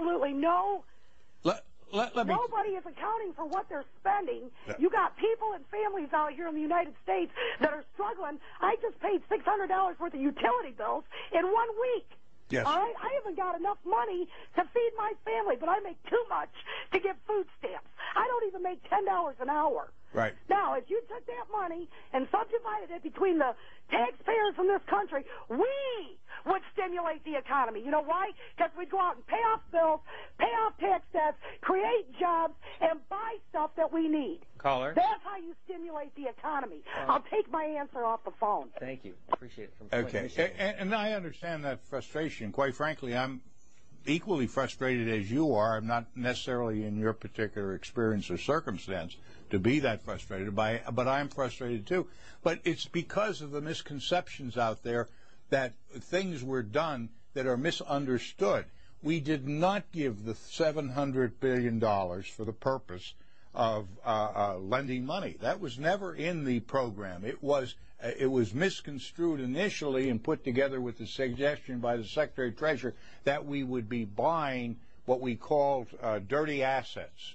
absolutely no. Let me. Nobody is accounting for what they're spending. Yeah. You got people and families out here in the United States that are struggling. I just paid $600 worth of utility bills in 1 week. Yes. All right? I haven't got enough money to feed my family, but I make too much to give food stamps. I don't even make $10 an hour. Right. Now, if you took that money and subdivided it between the taxpayers in this country, we would stimulate the economy. You know why? Because we'd go out and pay off bills, pay off tax debts, create jobs, and buy stuff that we need. Caller. That's how you stimulate the economy. I'll take my answer off the phone. Thank you. Appreciate it. From Flint, Okay. Michigan. And I understand that frustration. Quite frankly, I'm equally frustrated as you are. I'm not necessarily in your particular experience or circumstance to be that frustrated by, but I'm frustrated too. But it's because of the misconceptions out there that things were done that are misunderstood. We did not give the $700 billion for the purpose of lending money. That was never in the program. It was misconstrued initially and put together with the suggestion by the Secretary of Treasury that we would be buying what we called dirty assets,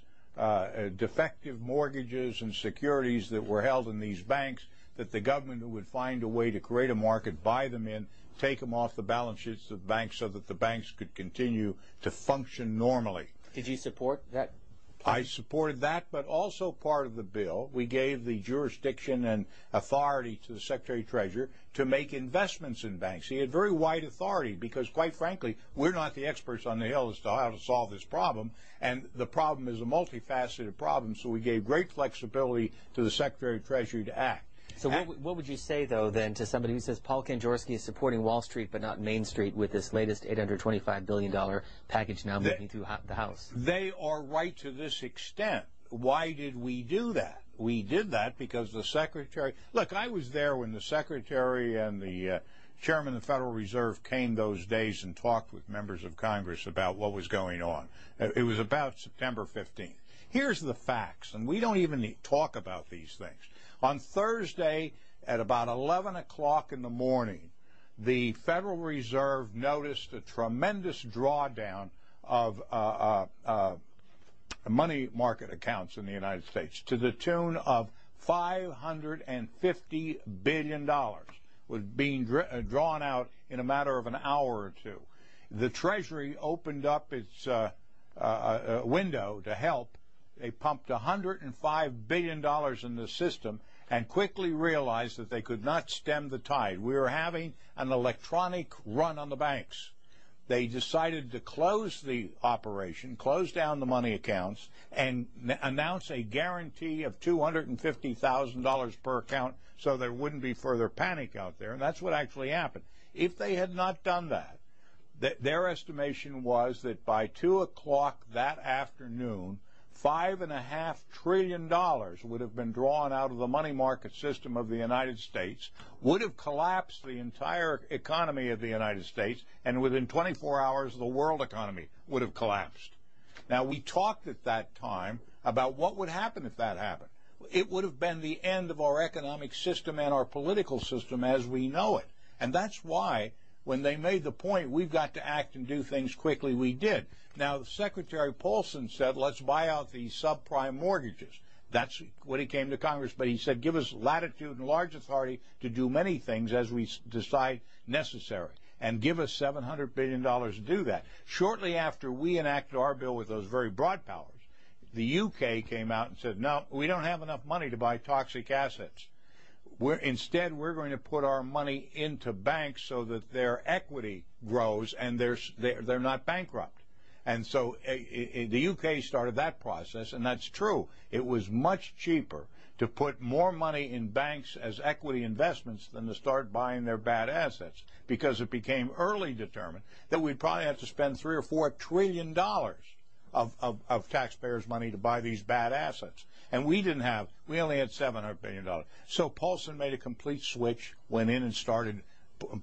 defective mortgages and securities that were held in these banks, that the government would find a way to create a market, buy them in, take them off the balance sheets of the banks so that the banks could continue to function normally. Did you support that? I supported that, but also part of the bill, we gave the jurisdiction and authority to the Secretary of Treasury to make investments in banks. He had very wide authority because, quite frankly, we're not the experts on the Hill as to how to solve this problem, and the problem is a multifaceted problem, so we gave great flexibility to the Secretary of Treasury to act. So what would you say, though, then, to somebody who says Paul Kanjorski is supporting Wall Street but not Main Street with this latest $825 billion package now moving through the House? They are right to this extent. Why did we do that? We did that because the Secretary... Look, I was there when the Secretary and the Chairman of the Federal Reserve came those days and talked with members of Congress about what was going on. It was about September 15th. Here's the facts, and we don't even talk about these things. On Thursday at about 11 o'clock in the morning, the Federal Reserve noticed a tremendous drawdown of money market accounts in the United States to the tune of $550 billion was being drawn out in a matter of an hour or two. The Treasury opened up its window to help. They pumped $105 billion in the system and quickly realized that they could not stem the tide. We were having an electronic run on the banks. They decided to close the operation, close down the money accounts, and announce a guarantee of $250,000 per account so there wouldn't be further panic out there. And that's what actually happened. If they had not done that, their estimation was that by 2 o'clock that afternoon, $5.5 trillion would have been drawn out of the money market system of the United States, would have collapsed the entire economy of the United States, and within 24 hours the world economy would have collapsed. Now, we talked at that time about what would happen if that happened. It would have been the end of our economic system and our political system as we know it. And that's why, when they made the point, we've got to act and do things quickly, we did. Now, Secretary Paulson said, let's buy out these subprime mortgages. That's what he came to Congress. But he said, give us latitude and large authority to do many things as we decide necessary, and give us $700 billion to do that. Shortly after we enacted our bill with those very broad powers, the UK came out and said, no, we don't have enough money to buy toxic assets. Instead, we're going to put our money into banks so that their equity grows and they're not bankrupt. And so the UK started that process, and that's true. It was much cheaper to put more money in banks as equity investments than to start buying their bad assets, because it became early determined that we'd probably have to spend $3 or $4 trillion of taxpayers' money to buy these bad assets. And we only had $700 billion. So Paulson made a complete switch, went in and started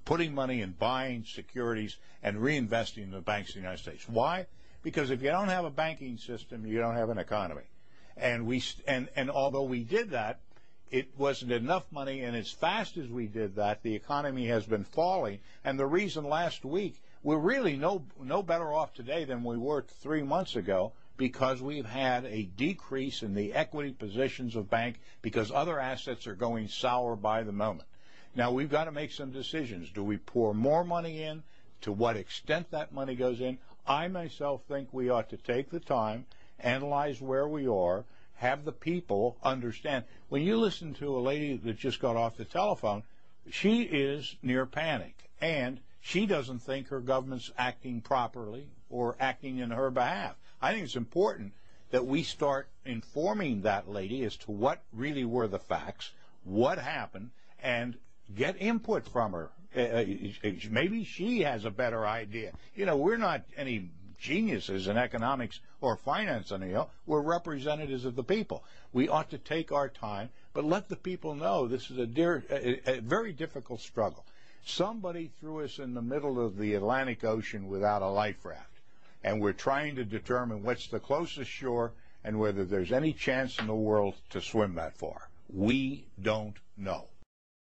putting money in buying securities and reinvesting in the banks of the United States. Why? Because if you don't have a banking system, you don't have an economy. And although we did that, it wasn't enough money, and as fast as we did that, the economy has been falling. And the reason last week we're really no better off today than we were 3 months ago, because we've had a decrease in the equity positions of bank because other assets are going sour by the moment. Now, we've got to make some decisions. Do we pour more money in? To what extent that money goes in? I myself think we ought to take the time, analyze where we are, have the people understand. When you listen to a lady that just got off the telephone, she is near panic, and she doesn't think her government's acting properly or acting in her behalf. I think it's important that we start informing that lady as to what really were the facts, what happened, and get input from her. Maybe she has a better idea. You know, we're not any geniuses in economics or finance on the Hill. We're representatives of the people. We ought to take our time, but let the people know this is a very difficult struggle. Somebody threw us in the middle of the Atlantic Ocean without a life raft, and we're trying to determine what's the closest shore and whether there's any chance in the world to swim that far. We don't know.